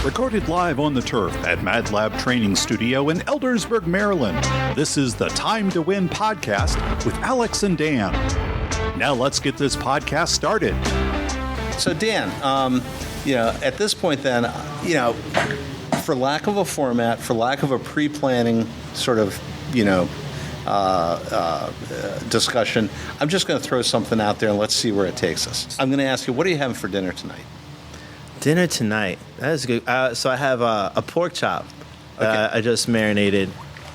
Recorded live on the turf at Mad Lab Training Studio in Eldersburg, Maryland. This is the Time to Win podcast with Alex and Dan. Now let's get this podcast started. So Dan, at this point then, for lack of a format, for lack of a pre-planning sort of, discussion, I'm just going to throw something out there and let's see where it takes us. I'm going to ask you, what are you having for dinner tonight? Dinner tonight. That is good. So I have a pork chop that I just marinated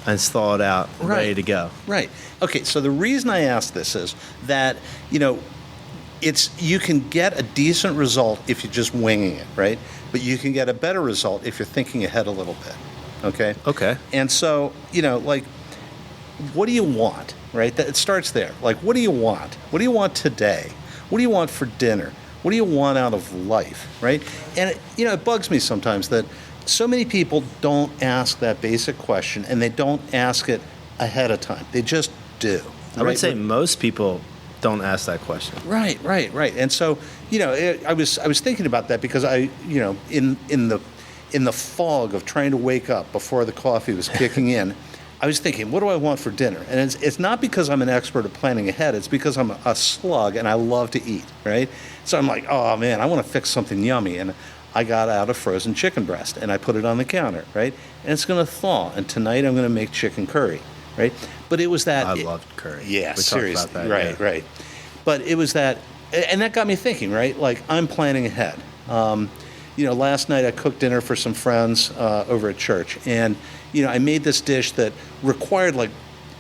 and thawed out, ready to go. Right. Okay, so the reason I ask this is that, you can get a decent result if you're just winging it, right? But you can get a better result if you're thinking ahead a little bit, okay? Okay. And so, what do you want, right? It starts there. Like, what do you want? What do you want today? What do you want for dinner? What do you want out of life, right? And, it bugs me sometimes that so many people don't ask that basic question, and they don't ask it ahead of time. They just do. I would say most people don't ask that question. Right. And so, I was thinking about that because in the fog of trying to wake up before the coffee was kicking in, I was thinking, what do I want for dinner? And it's not because I'm an expert at planning ahead. It's because I'm a slug and I love to eat, right? So I'm like, oh, man, I want to fix something yummy. And I got out a frozen chicken breast and I put it on the counter, right? And it's going to thaw. And tonight I'm going to make chicken curry, right? But it was that... I loved curry. Yeah, we seriously. Talked about that, right. But it was that... And that got me thinking, right? Like, I'm planning ahead. Last night I cooked dinner for some friends over at church. And... I made this dish that required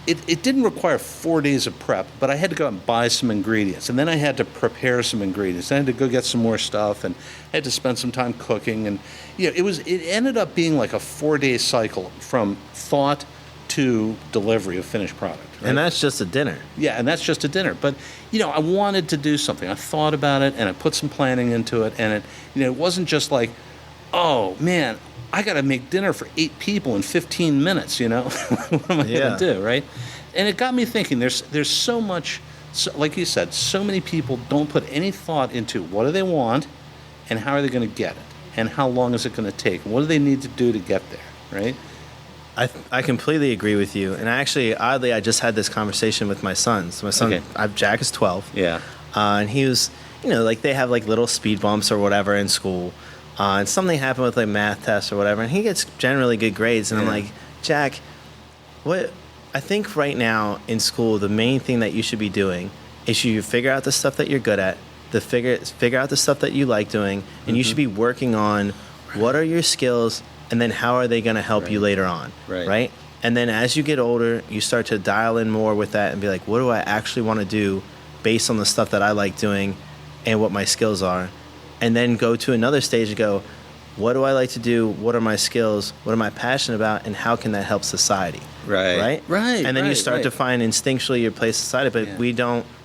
it didn't require 4 days of prep, but I had to go out and buy some ingredients. And then I had to prepare some ingredients. I had to go get some more stuff and I had to spend some time cooking. And, it ended up being like a 4-day cycle from thought to delivery of finished product. Right? And that's just a dinner. Yeah, and that's just a dinner. But, I wanted to do something. I thought about it and I put some planning into it. And it wasn't just like, oh, man, I got to make dinner for 8 people in 15 minutes, what am I going to do, right? And it got me thinking, there's so much, like you said, so many people don't put any thought into what do they want and how are they going to get it and how long is it going to take and what do they need to do to get there, right? I completely agree with you. And actually, oddly, I just had this conversation with my sons. So my son, Jack is 12. Yeah. And he was, they have little speed bumps or whatever in school. And something happened with math tests or whatever, and he gets generally good grades. And I'm like, Jack, I think right now in school, the main thing that you should be doing is you figure out the stuff that you're good at, figure out the stuff that you like doing, and you should be working on what are your skills, and then how are they going to help you later on, right? And then as you get older, you start to dial in more with that and be like, what do I actually want to do based on the stuff that I like doing and what my skills are? And then go to another stage and go, what do I like to do? What are my skills? What am I passionate about? And how can that help society? Right. And then you start to find instinctually your place in society, but we're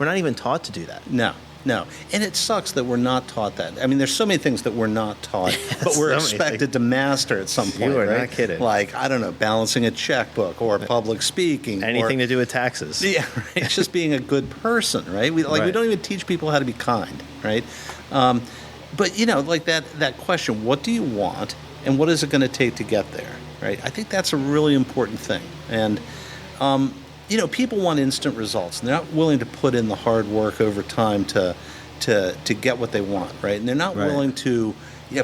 not even taught to do that. No. And it sucks that we're not taught that. I mean, there's so many things that we're not taught, but we're expected to master at some point, You are right? not kidding. Like, I don't know, balancing a checkbook or public speaking. Anything to do with taxes. Yeah, right. It's just being a good person, right? We don't even teach people how to be kind, right? But, that question, what do you want and what is it going to take to get there, right? I think that's a really important thing. And, people want instant results. And they're not willing to put in the hard work over time to get what they want, right? And they're not willing to,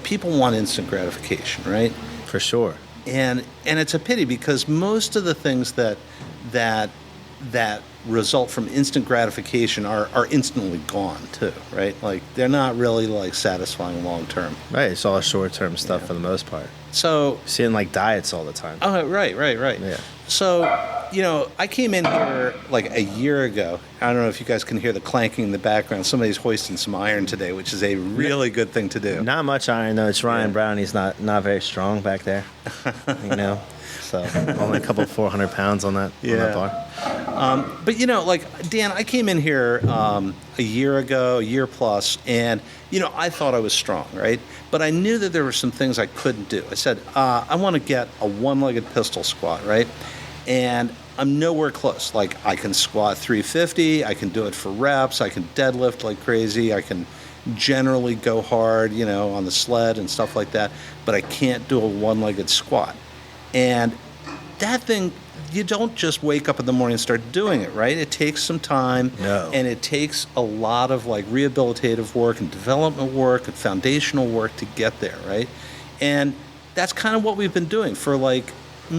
people want instant gratification, right? For sure. And it's a pity because most of the things that result from instant gratification are instantly gone too, right? Like they're not really satisfying long term. Right, it's all short-term stuff for the most part. So you see it in diets all the time. Oh, right. Yeah. So, I came in here a year ago. I don't know if you guys can hear the clanking in the background. Somebody's hoisting some iron today, which is a really good thing to do. Not much iron though. It's Ryan Brown. He's not very strong back there. So only a couple 400 pounds on that bar. But Dan, I came in here a year plus, and I thought I was strong, right? But I knew that there were some things I couldn't do. I said, I want to get a one-legged pistol squat, right? And I'm nowhere close. I can squat 350, I can do it for reps, I can deadlift like crazy, I can generally go hard, on the sled and stuff like that, but I can't do a one-legged squat. And that thing, you don't just wake up in the morning and start doing it, right? It takes some time. No. And it takes a lot of like rehabilitative work and development work and foundational work to get there, right? And that's kind of what we've been doing for like a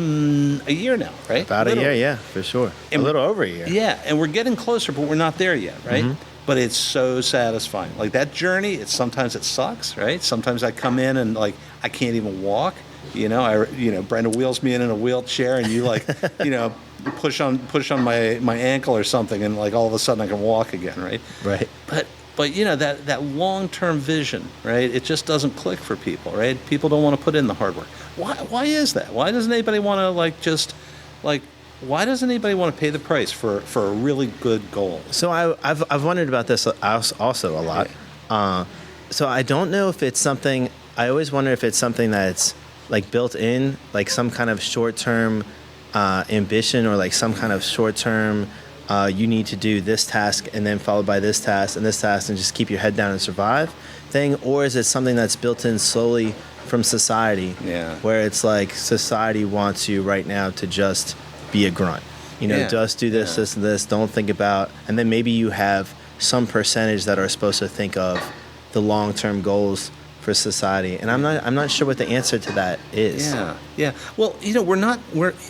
year now, right? About a year, yeah, for sure. And a little over a year. Yeah, and we're getting closer, but we're not there yet, right? But it's so satisfying. Like that journey, sometimes it sucks, right? Sometimes I come in and like I can't even walk. Brenda wheels me in a wheelchair, and you like, push on my ankle or something, and like all of a sudden I can walk again, right? Right. But that long-term vision, right? It just doesn't click for people, right? People don't want to put in the hard work. Why is that? Why doesn't anybody want to why doesn't anybody want to pay the price for a really good goal? So I've wondered about this also a lot. So I don't know if it's something. I always wonder if it's something that's like built in, like some kind of short-term ambition, or like some kind of short-term you need to do this task and then followed by this task and this task and just keep your head down and survive thing, or is it something that's built in slowly from society, where it's like society wants you right now to just be a grunt, just do this, this, and this, don't think about, and then maybe you have some percentage that are supposed to think of the long-term goals for society, and I'm not sure what the answer to that is. Yeah. Well,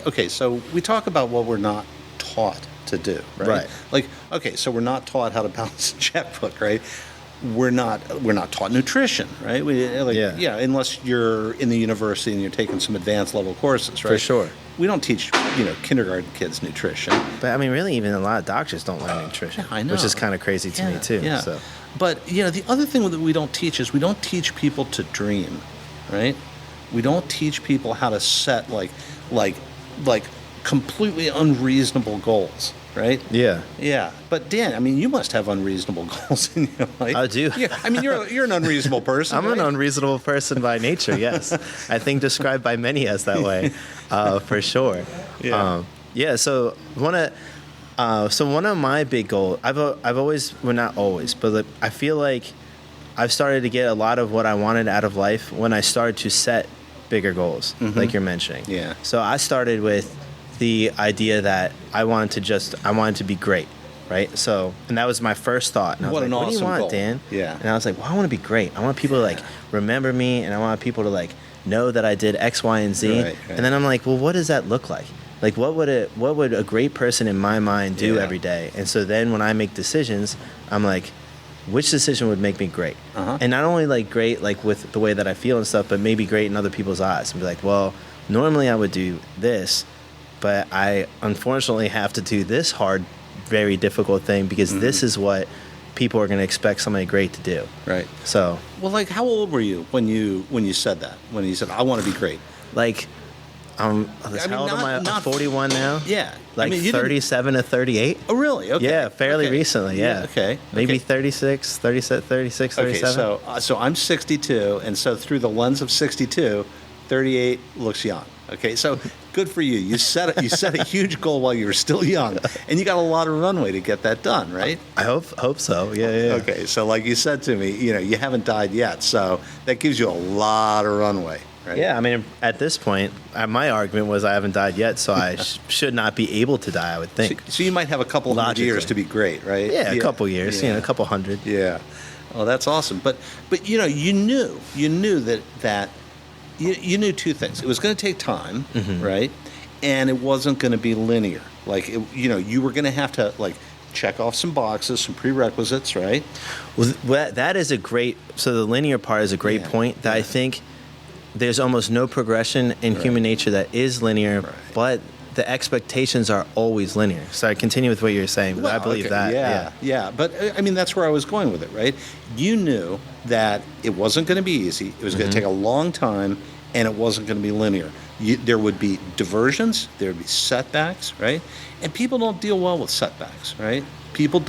okay. So we talk about what we're not taught to do, right? Like, okay, so we're not taught how to balance a checkbook, right? We're not taught nutrition, right? Unless you're in the university and you're taking some advanced level courses, right? For sure. We don't teach, kindergarten kids nutrition. But I mean, really, even a lot of doctors don't learn nutrition. Yeah, I know. Which is kind of crazy to me too. Yeah. So. But the other thing that we don't teach is we don't teach people to dream, right? We don't teach people how to set like completely unreasonable goals, right? Yeah. Yeah. But Dan, I mean, you must have unreasonable goals in your life. I do. Yeah. I mean, you're an unreasonable person. I'm right? an unreasonable person by nature. Yes, I think described by many as that way, for sure. Yeah. So one of my big goals, I've always, well, not always, but I feel like I've started to get a lot of what I wanted out of life when I started to set bigger goals, like you're mentioning. Yeah. So I started with the idea that I wanted to be great, right? So, and that was my first thought. And I was What an what do you awesome want, goal. Dan? Yeah. And I was like, well, I want to be great. I want people to like remember me, and I want people to like know that I did X, Y, and Z. Right. And then I'm like, well, what does that look like? Like, what would a great person in my mind do every day? And so then when I make decisions, I'm like, which decision would make me great? And not only like great, like with the way that I feel and stuff, but maybe great in other people's eyes. And be like, well, normally I would do this, but I unfortunately have to do this hard, very difficult thing because this is what people are going to expect somebody great to do. Right. So. Well, like, how old were you when you said that? When you said, I want to be great? Like, how old am I? I'm 41 now? Yeah. Like 37 to 38? Oh, really? Okay. Yeah, fairly Okay. recently, yeah. Okay. Maybe Okay. 36, 37. Okay, so I'm 62, and so through the lens of 62, 38 looks young. Okay, so good for you. You set a huge goal while you were still young, and you got a lot of runway to get that done, right? I hope so. Yeah. Okay, so like you said to me, you haven't died yet, so that gives you a lot of runway, right? Yeah, I mean, at this point, my argument was I haven't died yet, so I should not be able to die, I would think. So you might have a couple hundred years to be great, right? Yeah, a couple years, a couple hundred. Yeah. Well, that's awesome. But you knew that you knew two things. It was going to take time, right? And it wasn't going to be linear. Like, you were going to have to, like, check off some boxes, some prerequisites, right? Well, that is so the linear part is a great point that I think there's almost no progression in human nature that is linear, but the expectations are always linear. So I continue with what you're saying, but I believe that. Yeah. But, I mean, that's where I was going with it, right? You knew that it wasn't going to be easy. It was going to take a long time, and it wasn't going to be linear. There would be diversions. There would be setbacks, right? And people don't deal well with setbacks, right? People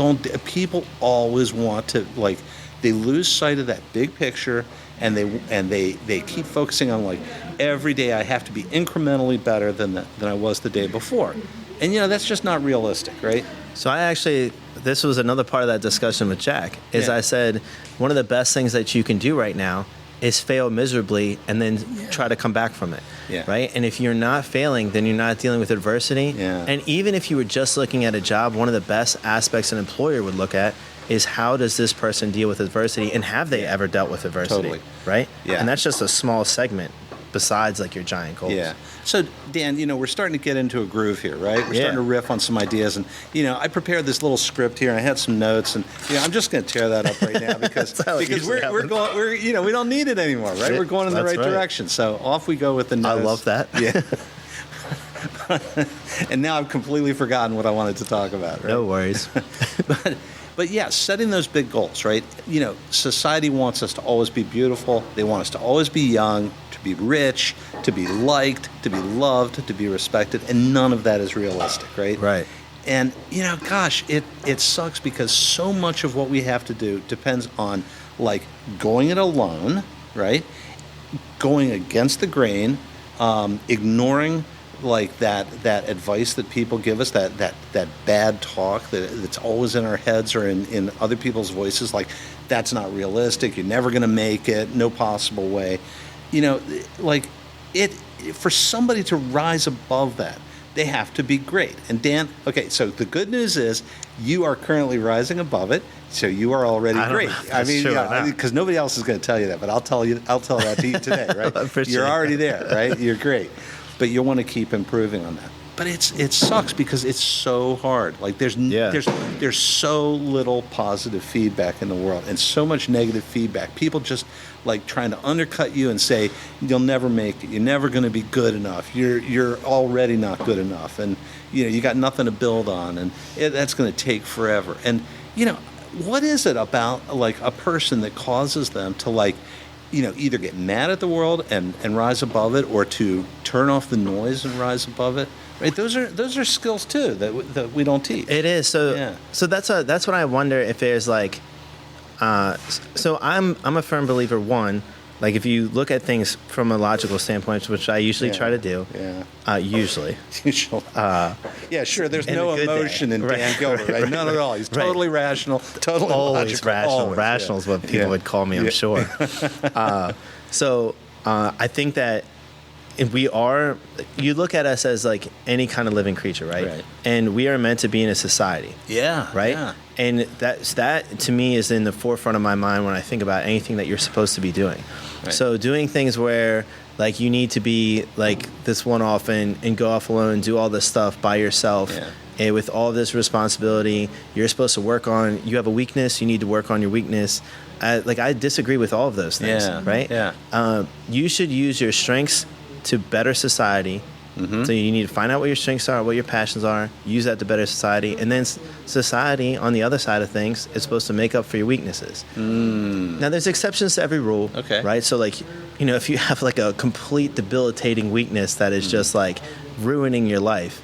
always want to, like, they lose sight of that big picture, and they keep focusing on, like, every day I have to be incrementally better than I was the day before. And, that's just not realistic, right? So I actually this was another part of that discussion with Jack, is Yeah. I said, one of the best things that you can do right now is fail miserably and then try to come back from it. Yeah. Right? And if you're not failing, then you're not dealing with adversity. Yeah. And even if you were just looking at a job, one of the best aspects an employer would look at is how does this person deal with adversity, and have they ever dealt with adversity? Totally. Right? Yeah. And that's just a small segment besides like your giant goals. Yeah. So, Dan, we're starting to get into a groove here, right? We're starting to riff on some ideas. And, I prepared this little script here, and I had some notes. And, I'm just going to tear that up right now because we're going, we don't need it anymore, right? We're going in the right direction. So off we go with the notes. I love that. Yeah. And now I've completely forgotten what I wanted to talk about, right? No worries. But yeah, setting those big goals, right? Society wants us to always be beautiful. They want us to always be young, to be rich, to be liked, to be loved, to be respected, and none of that is realistic, right? Right. And, gosh, it sucks because so much of what we have to do depends on, like, going it alone, right? Going against the grain, ignoring like that advice that people give us, that bad talk that's always in our heads or in other people's voices, like that's not realistic, you're never going to make it, no possible way. For somebody to rise above that, they have to be great. And Dan, okay, so the good news is you are currently rising above it, so you are already great. Because nobody else is going to tell you that, but I'll tell that to you today, right? You're already there, right? You're great. But you want to keep improving on that. But it sucks because it's so hard. Like there's so little positive feedback in the world and so much negative feedback. People just like trying to undercut you and say you'll never make it. You're never going to be good enough. You're already not good enough, and you got nothing to build on, and that's going to take forever. And what is it about like a person that causes them to like either get mad at the world and rise above it, or to turn off the noise and rise above it, right? Those are skills too that we don't teach. It is. So that's what I wonder if there's like. So I'm a firm believer. One, like if you look at things from a logical standpoint, which I usually try to do. Yeah. Usually. Yeah, sure. There's no emotion in Dan Gilbert, right? None at all. He's totally rational, totally always logical. Rational. Always, rational is what people would call me, I'm sure. I think that you look at us as like any kind of living creature, right? And we are meant to be in a society. Yeah. Right? Yeah. And that to me is in the forefront of my mind when I think about anything that you're supposed to be doing. Right. So doing things where like you need to be like this one-off and go off alone and do all this stuff by yourself. Yeah. And with all this responsibility, you're supposed to work on, you have a weakness, you need to work on your weakness. I disagree with all of those things, right? Yeah. You should use your strengths to better society. Mm-hmm. So you need to find out what your strengths are, what your passions are, use that to better society, and then society, on the other side of things, is supposed to make up for your weaknesses. Now, there's exceptions to every rule, right? So, like, if you have, like, a complete debilitating weakness that is just, like, ruining your life,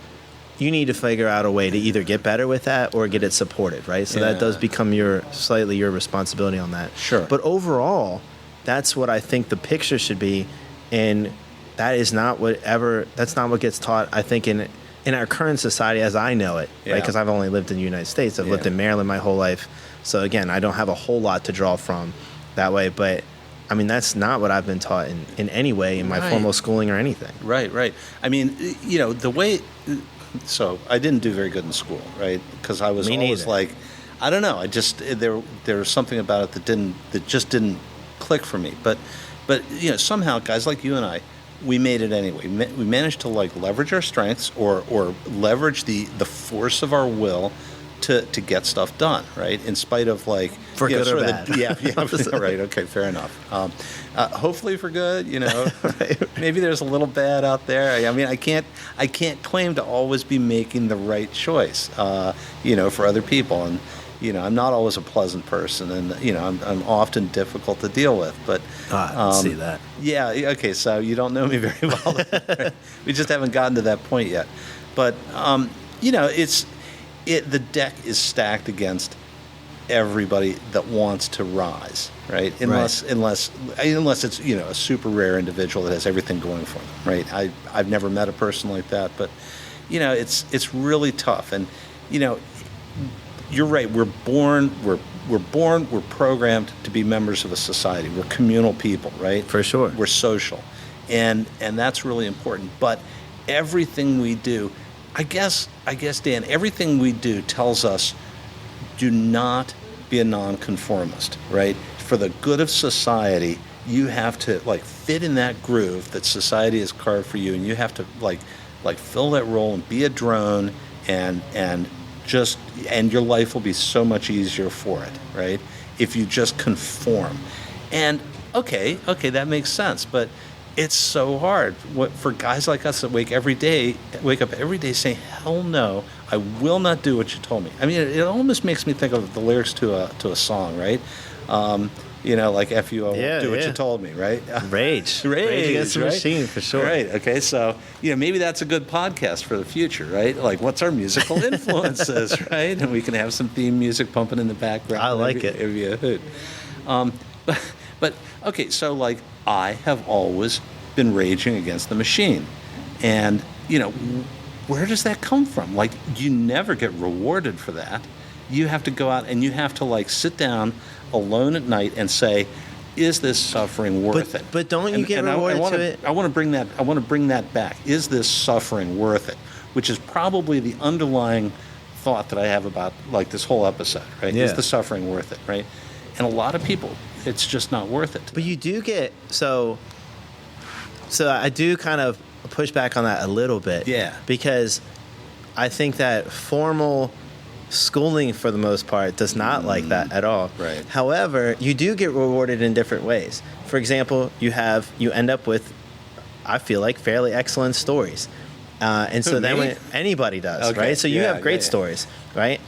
you need to figure out a way to either get better with that or get it supported, right? So that does become slightly your responsibility on that. Sure. But overall, that's what I think the picture should be, and that's not what gets taught, I think, in our current society as I know it, right? Because I've only lived in the United States. I've lived in Maryland my whole life. So again, I don't have a whole lot to draw from that way. But I mean, that's not what I've been taught in any way in my formal schooling or anything. Right. I mean, the way, so I didn't do very good in school, right? Because I was always like, I don't know. I just, there was something about it that just didn't click for me. But somehow guys like you and I, we made it anyway. We managed to like leverage our strengths or leverage the force of our will to get stuff done, right? In spite of like for good or bad. Right. Okay, fair enough. Hopefully for good. Maybe there's a little bad out there. I mean, I can't claim to always be making the right choice. For other people, and I'm not always a pleasant person, and I'm often difficult to deal with. But I see that. Yeah. Okay. So you don't know me very well. We just haven't gotten to that point yet. But the deck is stacked against everybody that wants to rise, right? Unless it's a super rare individual that has everything going for them, right? I've never met a person like that, but it's really tough. And you're right. We're programmed to be members of a society. We're communal people, right? For sure. We're social, and that's really important. But everything we do, I guess, Dan, everything we do tells us, do not be a nonconformist, right? For the good of society, you have to like fit in that groove that society has carved for you, and you have to like fill that role and be a drone, and your life will be so much easier for it, right? If you just conform. And okay, that makes sense, but it's so hard for guys like us that wake up every day saying, hell no, I will not do what you told me. I mean, it almost makes me think of the lyrics to a song, right? Like F you, I won't do what you told me, right? Rage Against the right? Machine, for sure. Right, okay, so, maybe that's a good podcast for the future, right? Like, what's our musical influences, right? And we can have some theme music pumping in the background. I like it. It'd be a hoot. But okay, so, like, I have always been raging against the machine. And, where does that come from? Like, you never get rewarded for that. You have to go out and you have to, like, sit down alone at night and say, is this suffering worth it? But don't you get rewarded to it? I want to bring that back. Is this suffering worth it? Which is probably the underlying thought that I have about, like, this whole episode, right? Yeah. Is the suffering worth it, right? And a lot of people, it's just not worth it. But you do get so I do kind of push back on that a little bit. Yeah. Because I think that formal schooling, for the most part, does not like that at all. Right. However, you do get rewarded in different ways. For example, you end up with, I feel like, fairly excellent stories. And so then when anybody does, Okay. right? So you have great stories, right?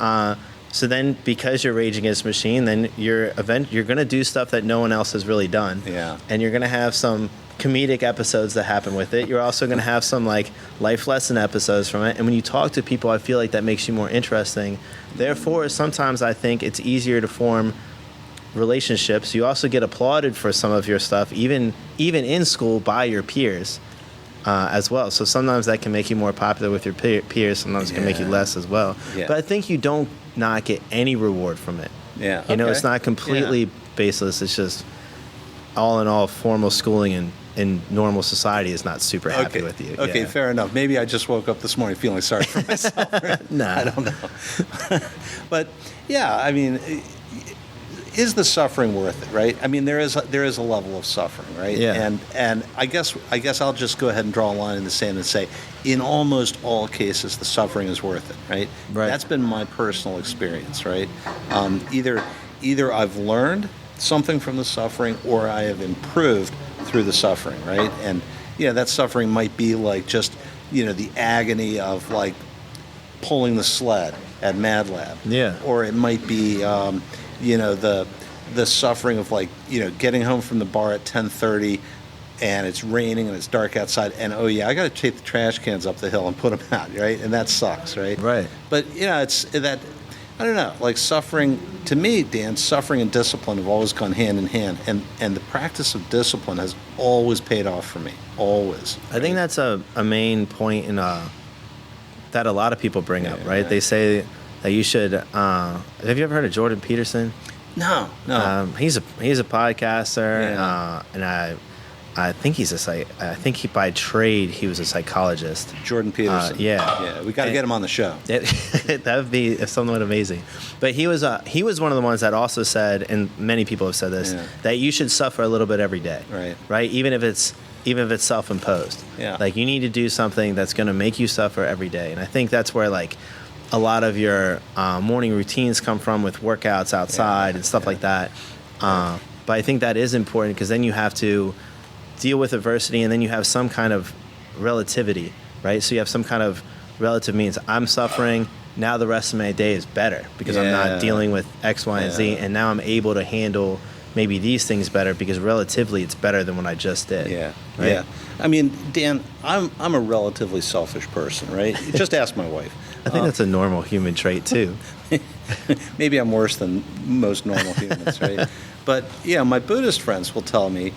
So then, because you're Rage Against the Machine, then you're going to do stuff that no one else has really done. Yeah. And you're going to have some comedic episodes that happen with it. You're also going to have some like life lesson episodes from it. And when you talk to people, I feel like that makes you more interesting. Therefore, sometimes I think it's easier to form relationships. You also get applauded for some of your stuff, even in school, by your peers as well. So sometimes that can make you more popular with your peers. Sometimes it can make you less as well. Yeah. But I think you don't not get any reward from it. Yeah. You know, it's not completely baseless. It's just all in all, formal schooling in normal society is not super happy with you. Okay, Yeah. fair enough. Maybe I just woke up this morning feeling sorry for myself. Nah. I don't know. But yeah, I mean, is the suffering worth it, right? I mean, there is a level of suffering, right? Yeah. And I guess I'll just go ahead and draw a line in the sand and say, in almost all cases, the suffering is worth it, right? Right. That's been my personal experience, right? Either I've learned something from the suffering, or I have improved through the suffering, right? And that suffering might be like just the agony of like pulling the sled at Mad Lab, or it might be the suffering of like getting home from the bar at 10:30 and it's raining and it's dark outside, and I got to take the trash cans up the hill and put them out, right? And that sucks, right? Right. But it's that, I don't know, like suffering, to me, Dan, suffering and discipline have always gone hand in hand, and the practice of discipline has always paid off for me, always. I think that's a main point in that a lot of people bring up, right? Yeah. They say that you should. Have you ever heard of Jordan Peterson? No. He's a podcaster, Yeah. and I think I think he by trade he was a psychologist. Jordan Peterson. Yeah, we got to get him on the show. That would be somewhat amazing. But he was one of the ones that also said, and many people have said this, that you should suffer a little bit every day. Right. Even if it's self-imposed. Yeah. Like you need to do something that's going to make you suffer every day. And I think that's where like a lot of your morning routines come from, with workouts outside and stuff like that. But I think that is important, because then you have to deal with adversity, and then you have some kind of relativity, right? So you have some kind of relative means. I'm suffering, now the rest of my day is better because I'm not dealing with X, Y, and Z, and now I'm able to handle maybe these things better because relatively it's better than what I just did. Yeah, right? yeah. I mean, Dan, I'm a relatively selfish person, right? Just ask my wife. I think that's a normal human trait too. Maybe I'm worse than most normal humans, right? But my Buddhist friends will tell me,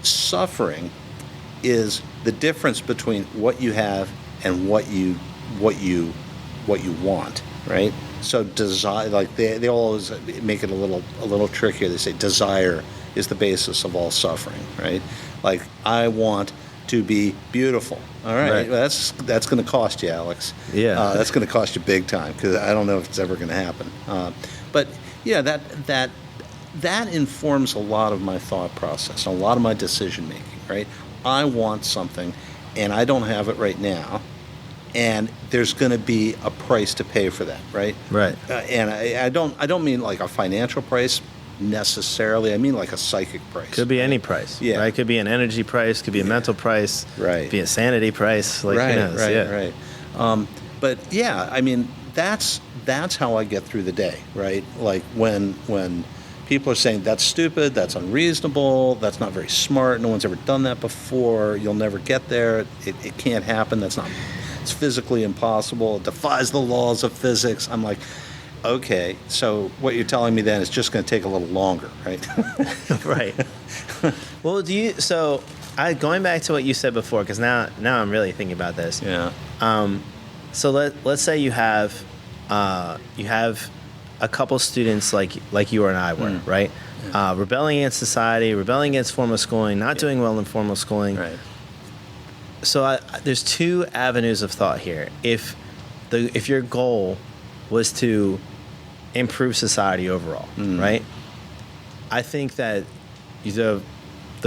suffering is the difference between what you have and what you want, right? So desire, like they always make it a little trickier. They say desire is the basis of all suffering, right? Like I want to be beautiful. All right, well, that's going to cost you, Alex. Yeah, that's going to cost you big time because I don't know if it's ever going to happen. But yeah, that informs a lot of my thought process, a lot of my decision making. Right? I want something, and I don't have it right now, and there's going to be a price to pay for that. Right? Right. And I don't mean like a financial price necessarily. I mean like a psychic price. Could be any price. Yeah. Right? Could be an energy price. Could be a mental price. Right. Could be a sanity price. Like, who knows? Right. But yeah, I mean that's how I get through the day. Right. Like when people are saying that's stupid, that's unreasonable, that's not very smart. No one's ever done that before. You'll never get there. It can't happen. It's physically impossible. It defies the laws of physics. I'm like, okay, so what you're telling me then is just going to take a little longer, right? Right. Well, going back to what you said before, because now I'm really thinking about this. Yeah. So let's say you have a couple students like you and I were, right? Yeah. Rebelling against society, rebelling against formal schooling, not doing well in formal schooling. Right. So there's two avenues of thought here. If your goal was to improve society overall, right? I think that the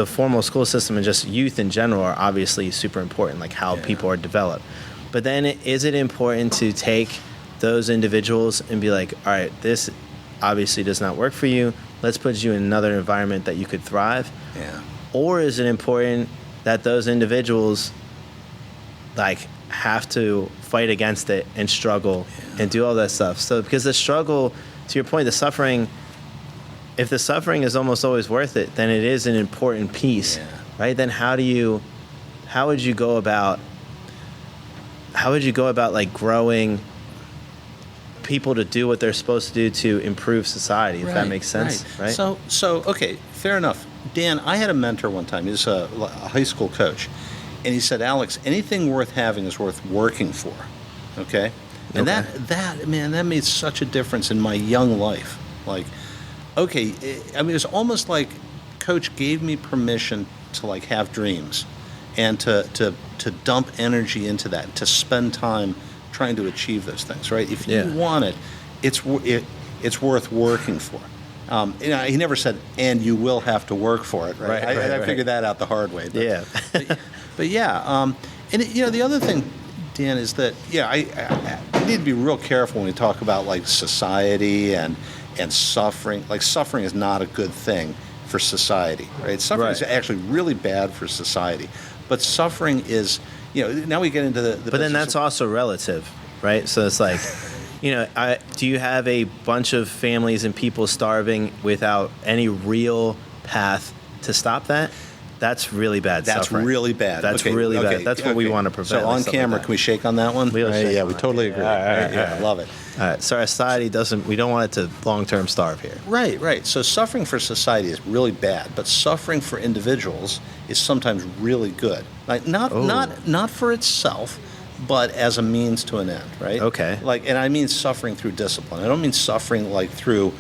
formal school system and just youth in general are obviously super important, like how people are developed. But then is it important to take those individuals and be like, all right, this obviously does not work for you. Let's put you in another environment that you could thrive. Yeah. Or is it important that those individuals like have to fight against it and struggle and do all that stuff? So because the struggle, to your point, the suffering, if the suffering is almost always worth it, then it is an important piece, right? Then how would you go about like growing people to do what they're supposed to do to improve society, if that makes sense, right? So okay, fair enough. Dan, I had a mentor one time. He was a high school coach, and he said, Alex, anything worth having is worth working for, okay? And that made such a difference in my young life. Like, okay, I mean, it was almost like Coach gave me permission to like have dreams, and to dump energy into that, to spend time trying to achieve those things, right? If you want it, it's worth working for. He never said, and you will have to work for it, right? I figured that out the hard way. But, but yeah, and the other thing, Dan, is that I need to be real careful when we talk about like society and suffering. Like suffering is not a good thing for society, right? Suffering is actually really bad for society, but suffering is, now we get into the but then that's also relative, right? So it's like, do you have a bunch of families and people starving without any real path to stop that? That's really bad. That's suffering. Really bad. That's really bad. That's what we want to prevent. So on camera, can we shake on that one? We'll shake we totally agree. I love it. All right. So our society we don't want it to long-term starve here. Right. So suffering for society is really bad, but suffering for individuals is sometimes really good. Like not for itself, but as a means to an end, right? Okay. Like, and I mean suffering through discipline. I don't mean suffering like through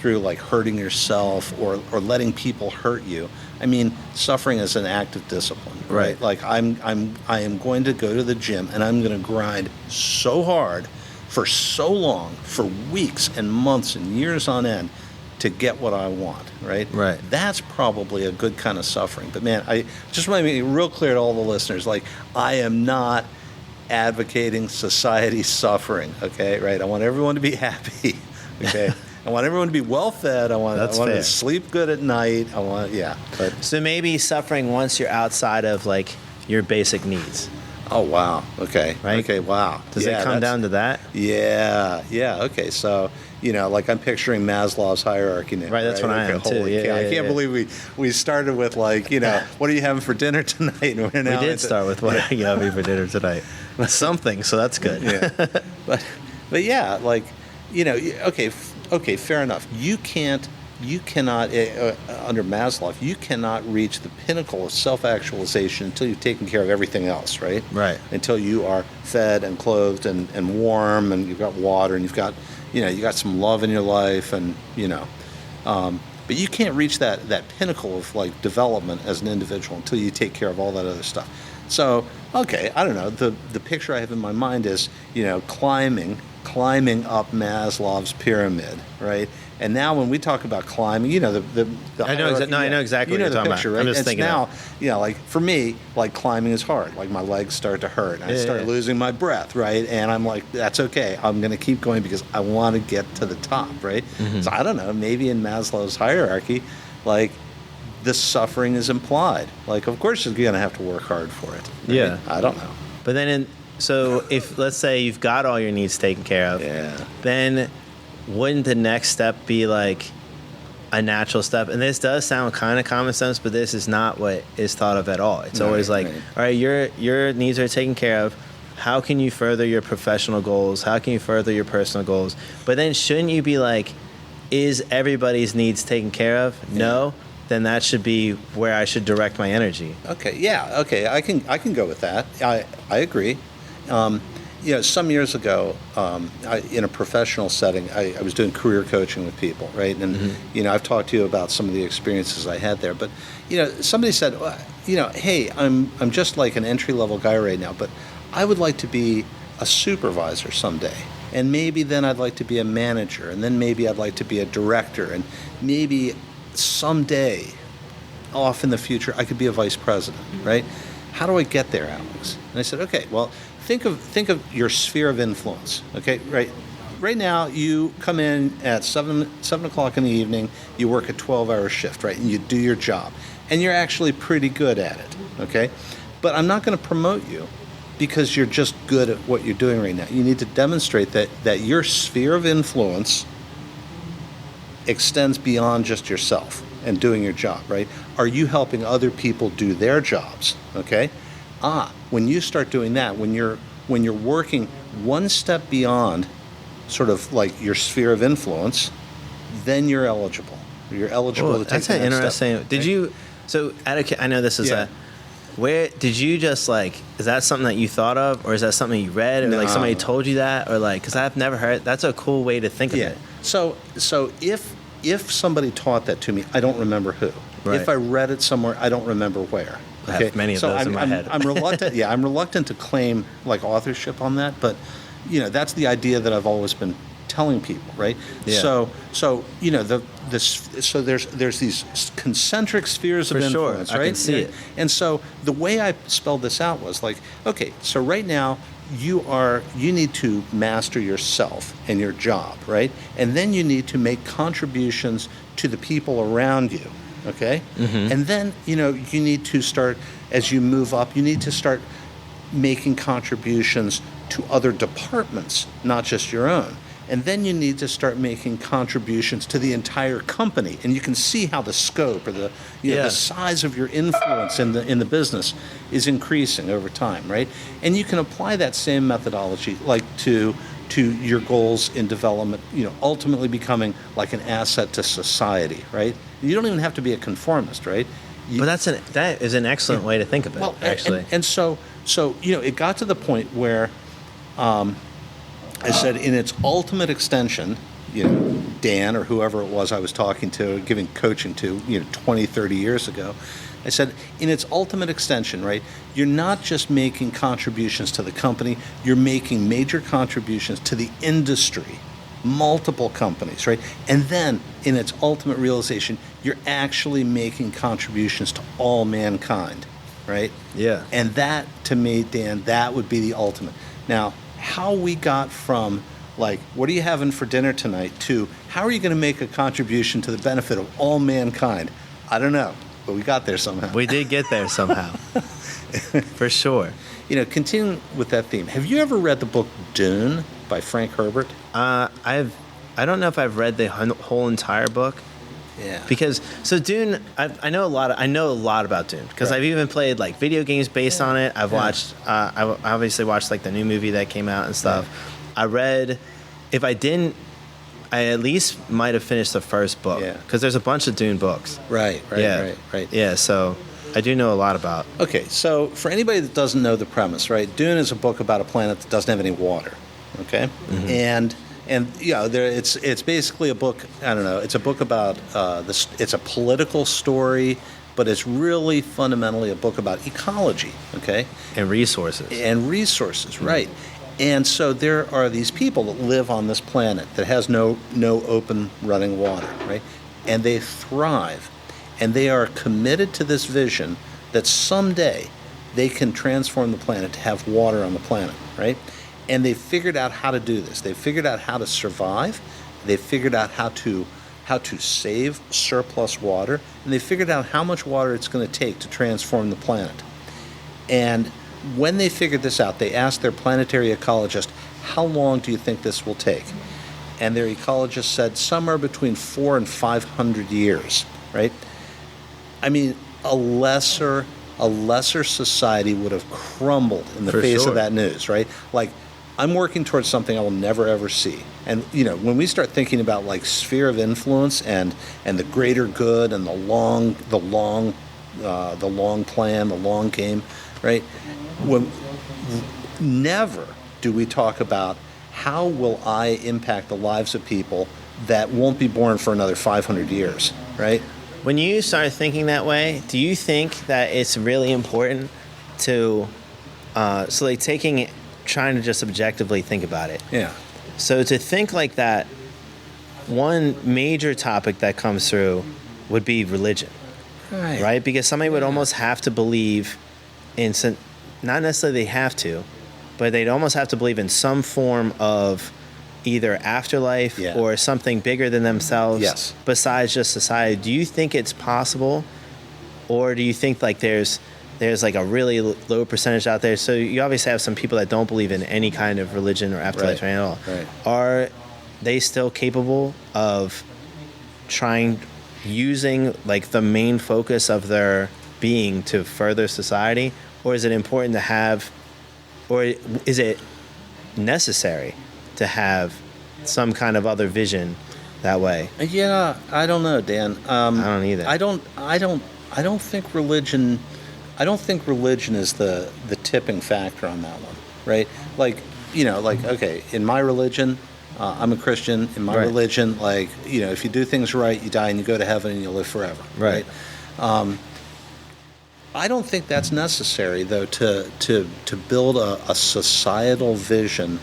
like hurting yourself or letting people hurt you. I mean suffering as an act of discipline, right? Like I am going to go to the gym and I'm going to grind so hard for so long, for weeks and months and years on end, to get what I want, right? Right. That's probably a good kind of suffering. But man, I just want to make it real clear to all the listeners, like I am not advocating society suffering, okay? Right? I want everyone to be happy, okay? I want everyone to be well fed. I want to sleep good at night. But so maybe suffering once you're outside of like your basic needs. Oh wow. Okay. Right. Okay. Wow. Does it come down to that? Yeah. Okay. So like I'm picturing Maslow's hierarchy now. Right. That's what I am too. I can't believe we started with like what are you having for dinner tonight? And we did start with what are you having for dinner tonight? Something. So that's good. Yeah. But yeah, like okay, fair enough. You cannot, under Maslow, you cannot reach the pinnacle of self-actualization until you've taken care of everything else, right? Right. Until you are fed and clothed and warm and you've got water and you've got you got some love in your life, and but you can't reach that pinnacle of like development as an individual until you take care of all that other stuff. So, okay, I don't know. The picture I have in my mind is, climbing up Maslow's pyramid, right? And now when we talk about climbing, I know exactly what you're talking picture, about. Right? I'm just thinking now, like for me, like climbing is hard. Like my legs start to hurt. And I start losing my breath, right? And I'm like, that's okay. I'm going to keep going because I want to get to the top, right? Mm-hmm. So I don't know. Maybe in Maslow's hierarchy, like the suffering is implied. Like, of course, you're going to have to work hard for it. Right? Yeah. I don't know. But then, so if let's say you've got all your needs taken care of, then wouldn't the next step be like a natural step? And this does sound kind of common sense, but this is not what is thought of at all. It's always like, all right, your needs are taken care of. How can you further your professional goals? How can you further your personal goals? But then shouldn't you be like, is everybody's needs taken care of? Yeah. No. Then that should be where I should direct my energy. Okay. Yeah. Okay. I can go with that. I agree. Some years ago, in a professional setting, I was doing career coaching with people, right? And, I've talked to you about some of the experiences I had there. But, somebody said, hey, I'm just like an entry-level guy right now, but I would like to be a supervisor someday. And maybe then I'd like to be a manager. And then maybe I'd like to be a director. And maybe someday, off in the future, I could be a vice president, right? How do I get there, Alex? And I said, okay, well, think of your sphere of influence, okay? Right now, you come in at 7 o'clock in the evening, you work a 12-hour shift, right? And you do your job. And you're actually pretty good at it, okay? But I'm not going to promote you because you're just good at what you're doing right now. You need to demonstrate that your sphere of influence extends beyond just yourself and doing your job, right? Are you helping other people do their jobs, okay? When you start doing that, when you're working one step beyond sort of like your sphere of influence, then you're eligible. You're eligible to take that's the next interesting. step. Did you? So I know this is where did you just like? Is that something that you thought of, or is that something you read, or like somebody told you that, or like? Because I've never heard. That's a cool way to think of it. So if somebody taught that to me, I don't remember who. Right. If I read it somewhere, I don't remember where. I have many of those in my head. I'm reluctant. I'm reluctant to claim like authorship on that, but that's the idea that I've always been telling people, right? Yeah. So there's these concentric spheres of influence, right? I can see it. And so the way I spelled this out was like, okay, so right now you need to master yourself and your job, right? And then you need to make contributions to the people around you. Okay? Mm-hmm. And then, you need to start, as you move up, you need to start making contributions to other departments, not just your own. And then you need to start making contributions to the entire company. And you can see how the scope or the size of your influence in the business is increasing over time, right? And you can apply that same methodology like to your goals in development, ultimately becoming like an asset to society, right? You don't even have to be a conformist, right? But that is an excellent way to think of it, actually. And so it got to the point where I said in its ultimate extension, Dan or whoever it was I was talking to, giving coaching to, 20, 30 years ago, I said, in its ultimate extension, right, you're not just making contributions to the company, you're making major contributions to the industry, multiple companies, right? And then, in its ultimate realization, you're actually making contributions to all mankind, right? Yeah. And that, to me, Dan, that would be the ultimate. Now, how we got from, like, what are you having for dinner tonight, to how are you going to make a contribution to the benefit of all mankind? I don't know. But we got there somehow. We did get there somehow. For sure. Continuing with that theme, have you ever read the book Dune by Frank Herbert? I don't know if I've read the whole entire book. Yeah. Because Dune, I know a lot about Dune because I've even played like video games based on it. I've watched. I obviously watched like the new movie that came out and stuff. Yeah. I read. If I didn't, I at least might have finished the first book because there's a bunch of Dune books. Right. Yeah, so I do know a lot about. Okay, so for anybody that doesn't know the premise, right? Dune is a book about a planet that doesn't have any water. Okay, and And it's basically a book. I don't know. It's a book about this. It's a political story, but it's really fundamentally a book about ecology. Okay, And resources. Right. And so there are these people that live on this planet that has no open running water, right? And they thrive, and they are committed to this vision that someday they can transform the planet to have water on the planet, right? And they've figured out how to do this. They've figured out how to survive. They've figured out how to save surplus water, and they figured out how much water it's going to take to transform the planet. And when they figured this out, they asked their planetary ecologist, how long do you think this will take? And their ecologist said somewhere between 400 and 500 years, right? I mean, a lesser society would have crumbled in the face of that news, right? Like, I'm working towards something I will never ever see. And when we start thinking about like sphere of influence and the greater good and the long plan, the long game, right? Never do we talk about how will I impact the lives of people that won't be born for another 500 years, right? When you start thinking that way, do you think that it's really important to, trying to just objectively think about it? Yeah. So to think like that, one major topic that comes through would be religion, right? Because somebody would almost have to believe in some, not necessarily they have to, but they'd almost have to believe in some form of either afterlife or something bigger than themselves besides just society. Do you think it's possible, or do you think like there's like a really low percentage out there? So you obviously have some people that don't believe in any kind of religion or afterlife at all. Right. Are they still capable of using like the main focus of their being to further society? Or is it important to have, or is it necessary to have some kind of other vision that way? Yeah, I don't know, Dan. I don't either. I don't think religion. I don't think religion is the tipping factor on that one, right? Like, okay, in my religion, I'm a Christian. In my religion, like, if you do things right, you die and you go to heaven and you live forever, right? I don't think that's necessary, though, to build a societal vision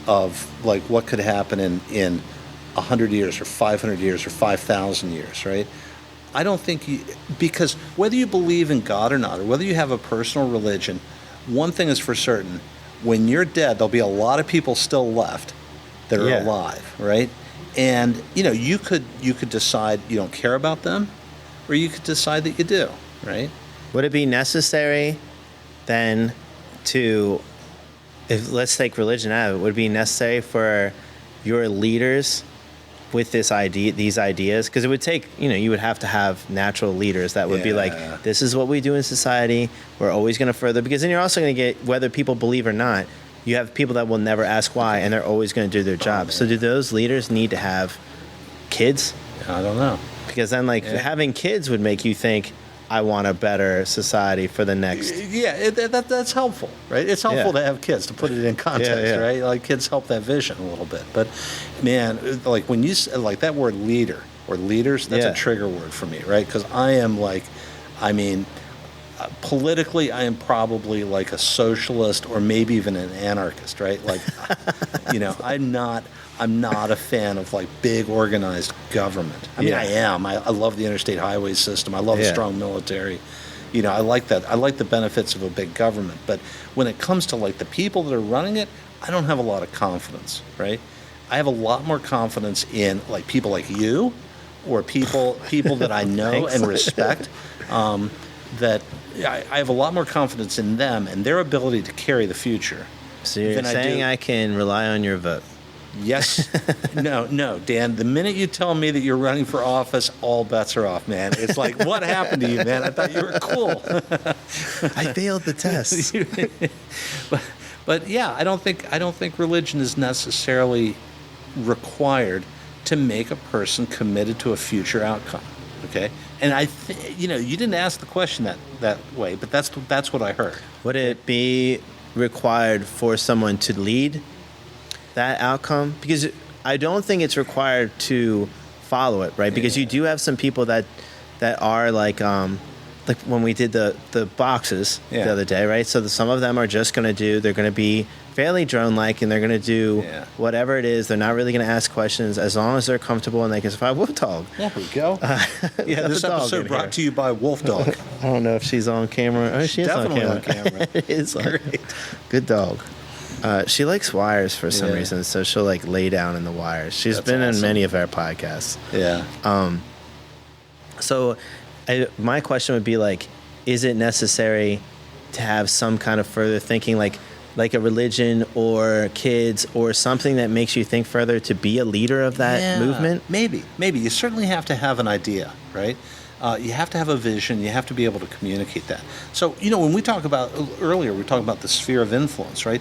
of like what could happen in 100 years or 500 years or 5,000 years, right? I don't think because whether you believe in God or not, or whether you have a personal religion, one thing is for certain: when you're dead, there'll be a lot of people still left that are alive, right? And you could decide you don't care about them, or you could decide that you do, right? Would it be necessary then if let's take religion out of it, would it be necessary for your leaders with these ideas? Because it would take, you would have to have natural leaders that would be like, this is what we do in society. We're always going to further, because then you're also going to get, whether people believe or not, you have people that will never ask why, and they're always going to do their job. So do those leaders need to have kids? I don't know. Because then having kids would make you think, I want a better society for the next. Yeah, that's helpful, right? It's helpful to have kids, to put it in context, right? Like, kids help that vision a little bit. But, man, like when you like that word leader or leaders, that's a trigger word for me, right? Because I am politically, I am probably like a socialist or maybe even an anarchist, right? Like, I'm not a fan of like big organized government. I mean, I am. I love the interstate highway system. I love a strong military. I like that. I like the benefits of a big government. But when it comes to like the people that are running it, I don't have a lot of confidence, right? I have a lot more confidence in like people like you, or people that I know and respect. That I have a lot more confidence in them and their ability to carry the future. So you're saying I can rely on your vote? Yes. No, Dan. The minute you tell me that you're running for office, all bets are off, man. It's like, what happened to you, man? I thought you were cool. I failed the test. but yeah, I don't think religion is necessarily required to make a person committed to a future outcome. Okay, and you didn't ask the question that way, but that's what I heard. Would it be required for someone to lead that outcome? Because I don't think it's required to follow it, right? Because you do have some people that are like when we did the boxes the other day, right? So some of them are just going to they're going to be fairly drone-like, and they're going to do whatever it is. They're not really going to ask questions as long as they're comfortable and they can survive. Wolfdog. There we go. This episode brought to you by Wolfdog. I don't know if she's on camera. Oh, she is definitely on camera. It's great. Good dog. She likes wires for some reason, so she'll like lay down in the wires. She's been in many of our podcasts. Yeah. So my question would be like, is it necessary to have some kind of further thinking, like a religion or kids or something that makes you think further to be a leader of that movement? Maybe. You certainly have to have an idea, right? You have to have a vision. You have to be able to communicate that. So, when we talk about earlier, we talked about the sphere of influence, right?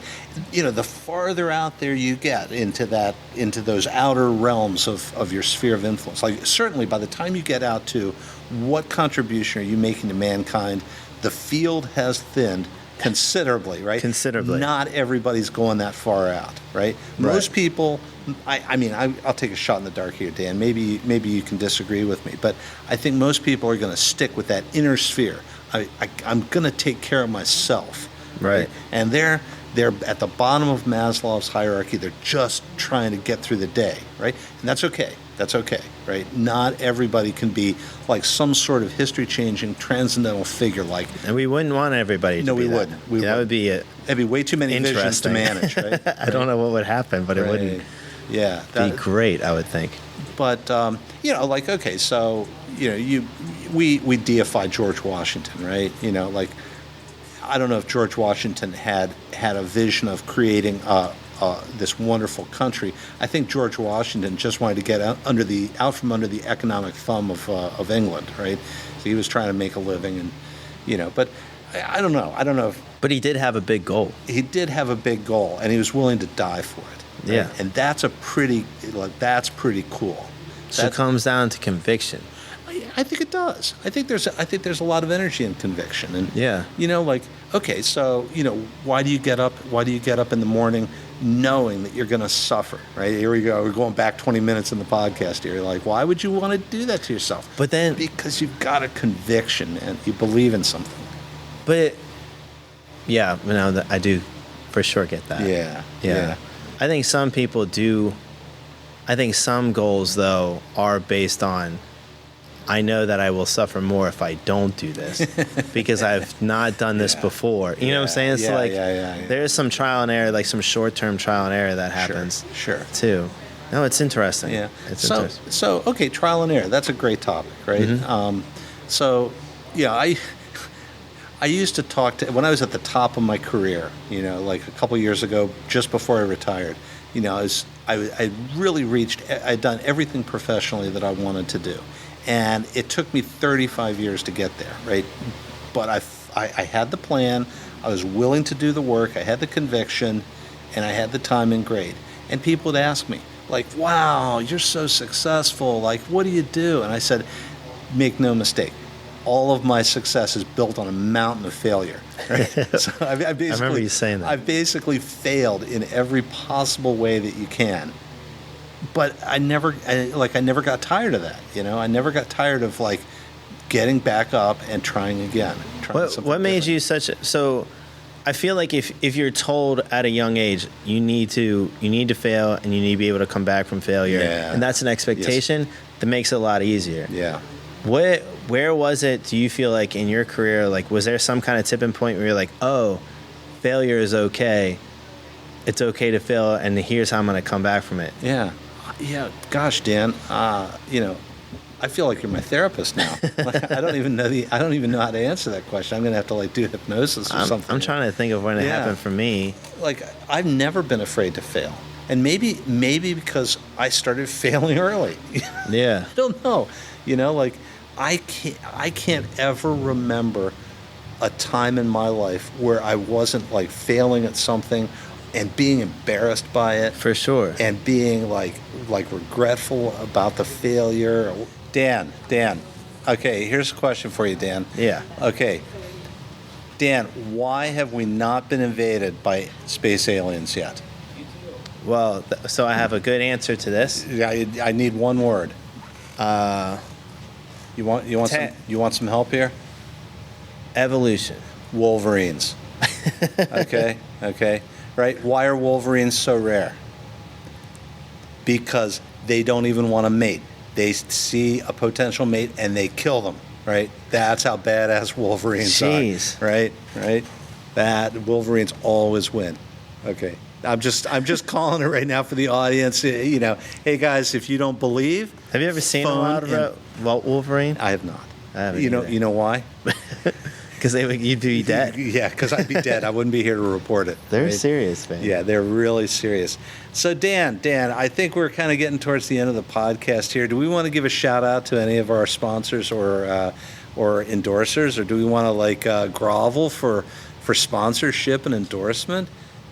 The farther out there you get into those outer realms of your sphere of influence, like certainly by the time you get out to what contribution are you making to mankind, the field has thinned considerably, right? Considerably. Not everybody's going that far out, right? Most people, I'll take a shot in the dark here, Dan. Maybe you can disagree with me, but I think most people are going to stick with that inner sphere. I'm going to take care of myself, right? And they're at the bottom of Maslow's hierarchy. They're just trying to get through the day, right? And that's okay. That's okay, right? Not everybody can be like some sort of history-changing, transcendental figure like. And we wouldn't want everybody to be that. No, we wouldn't. That would be that'd be way too many visions to manage, right? I don't know what would happen, but it wouldn't be great, I would think. But, okay, so, we deify George Washington, right? I don't know if George Washington had a vision of creating this wonderful country. I think George Washington just wanted to get out from under the economic thumb of England, right? So he was trying to make a living, and but I don't know. But he did have a big goal. He did have a big goal, and he was willing to die for it. Right? Yeah, and that's pretty cool. So it comes down to conviction. I think it does. I think there's a lot of energy in conviction, and okay, so why do you get up? Why do you get up in the morning knowing that you're going to suffer? Right, here we go. We're going back 20 minutes in the podcast here. You're like, why would you want to do that to yourself? But then because you've got a conviction and you believe in something. But I do for sure get that. Yeah. I think some people do. I think some goals though are based on, I know that I will suffer more if I don't do this because I've not done this before. You know what I'm saying? So there's some trial and error, like some short-term trial and error that happens. Sure. Too. No, it's interesting. Yeah. It's interesting. So okay, trial and error. That's a great topic, right? Mm-hmm. I used to talk to, when I was at the top of my career, like a couple years ago, just before I retired, I really I'd done everything professionally that I wanted to do. And it took me 35 years to get there, right? But I had the plan, I was willing to do the work, I had the conviction, and I had the time and grade. And people would ask me, like, wow, you're so successful, like, what do you do? And I said, make no mistake, all of my success is built on a mountain of failure. Right? So I remember you saying that. I've basically failed in every possible way that you can. But I never got tired of that, I never got tired of like getting back up and trying again. What made you so I feel like if you're told at a young age you need to fail and you need to be able to come back from failure, and that's an expectation, that makes it a lot easier. Yeah. Where was it, do you feel like in your career, like was there some kind of tipping point where you're like, oh, failure is okay, it's okay to fail, and here's how I'm going to come back from it? Yeah, gosh, Dan, I feel like you're my therapist now. I don't even know how to answer that question. I'm going to have to do hypnosis or something. I'm trying to think of when it happened for me. Like, I've never been afraid to fail. And maybe because I started failing early. Yeah. I don't know. I can't ever remember a time in my life where I wasn't failing at something and being embarrassed by it. For sure. And being like regretful about the failure. Dan. Okay, here's a question for you, Dan. Yeah. Okay. Dan, why have we not been invaded by space aliens yet? Well, so I have a good answer to this. Yeah, I need one word. You want some help here? Evolution. Wolverines. Okay. Right? Why are Wolverines so rare? Because they don't even want to mate. They see a potential mate and they kill them. Right? That's how badass Wolverines Jeez. are. Right? That Wolverines always win. Okay. I'm just calling it right now for the audience. Hey guys, if you don't believe, Have you ever seen a wild Wolverine? I have not. I haven't You either. know why? Because you'd be dead. Yeah, because I'd be dead. I wouldn't be here to report it. They're right? serious, man. Yeah, they're really serious. So Dan, I think we're kind of getting towards the end of the podcast here. Do we want to give a shout out to any of our sponsors or endorsers, or do we want to grovel for sponsorship and endorsement?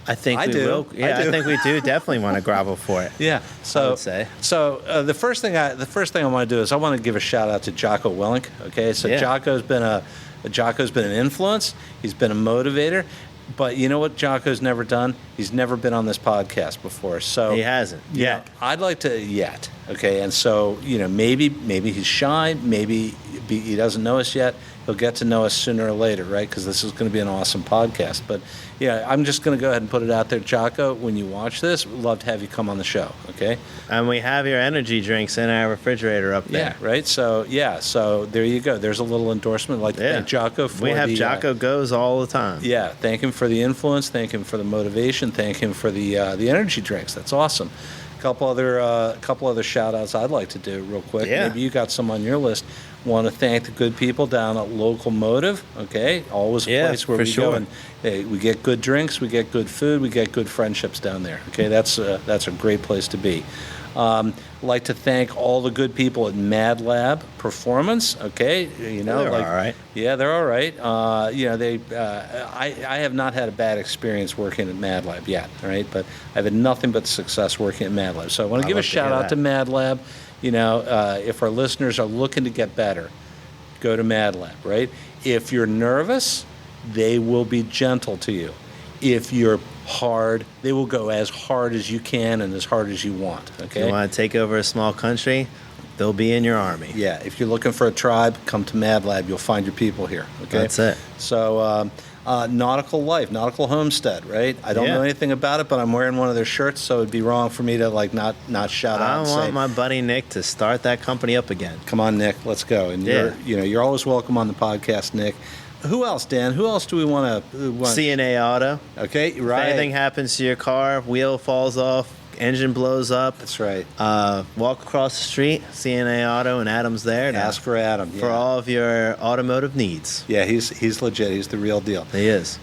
I think I we do. will. Yeah, I do. I think we do definitely want to grovel for it. Yeah. So I would say. So the first thing I want to do is I want to give a shout out to Jocko Willink. Okay, so Yeah. Jocko's been an influence. He's been a motivator. But you know what Jocko's never done? He's never been on this podcast before. So He hasn't yet. I'd like to yet. Okay, and so maybe he's shy. Maybe he doesn't know us yet. He'll get to know us sooner or later, right? Because this is going to be an awesome podcast. But yeah, I'm just going to go ahead and put it out there, Jocko. When you watch this, we'd love to have you come on the show. Okay. And we have your energy drinks in our refrigerator up there. Yeah. Right. So there you go. There's a little endorsement. I'd like to thank Jocko for we have Jocko goes all the time. Yeah. Thank him for the influence. Thank him for the motivation. Thank him for the energy drinks. That's awesome. Couple other shout outs I'd like to do real quick. Yeah. Maybe you got some on your list. Want to thank the good people down at Locomotive. Okay, always a place where we go and we get good drinks, we get good food, we get good friendships down there. Okay, that's a great place to be. Like to thank all the good people at Mad Lab Performance. Okay, they're all right. Yeah, they're all right. I have not had a bad experience working at Mad Lab yet. All right, but I've had nothing but success working at Mad Lab. So I want to give a shout out to Mad Lab. If our listeners are looking to get better, go to Mad Lab. Right? If you're nervous, they will be gentle to you. If you're hard, they will go as hard as you can and as hard as you want. Okay. If you want to take over a small country, they'll be in your army. Yeah. If you're looking for a tribe, come to Mad Lab. You'll find your people here. Okay. That's it. So, Nautical Life, Nautical Homestead, right? I don't know anything about it, but I'm wearing one of their shirts, so it'd be wrong for me to not shout out. I and want say, my buddy Nick to start that company up again. Come on, Nick, let's go. And you're always welcome on the podcast, Nick. Who else, Dan? Who else do we want to? CNA Auto. Okay, right. If anything happens to your car, wheel falls off, engine blows up. That's right. Walk across the street, CNA Auto, and Adam's there. To ask for Adam for all of your automotive needs. Yeah, he's legit. He's the real deal. He is.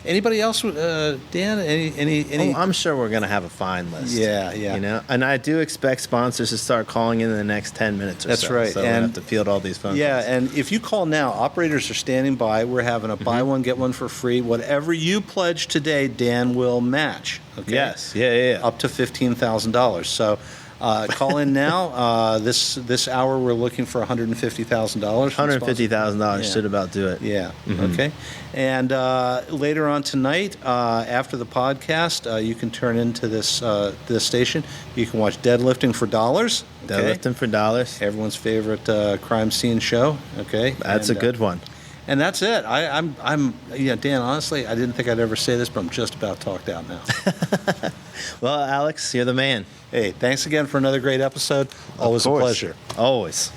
Anybody else, Dan? Any? Oh, I'm sure we're gonna have a fine list. Yeah. And I do expect sponsors to start calling in the next 10 minutes or That's so. right. So And we'll have to field all these phone calls. Yeah, and if you call now, operators are standing by. We're having a buy one get one for free. Whatever you pledge today, Dan will match. Okay. Yes. Yeah. Up to $15,000. So. Call in now. This hour we're looking for $150,000. $150,000 should about do it. Yeah. Mm-hmm. Okay. And later on tonight, after the podcast, you can turn into this station. You can watch Deadlifting for Dollars. Okay? Deadlifting for Dollars. Everyone's favorite crime scene show. Okay. That's a good one. And that's it. I'm Dan, honestly, I didn't think I'd ever say this, but I'm just about talked out now. Well, Alex, you're the man. Hey, thanks again for another great episode. Always a pleasure. Always.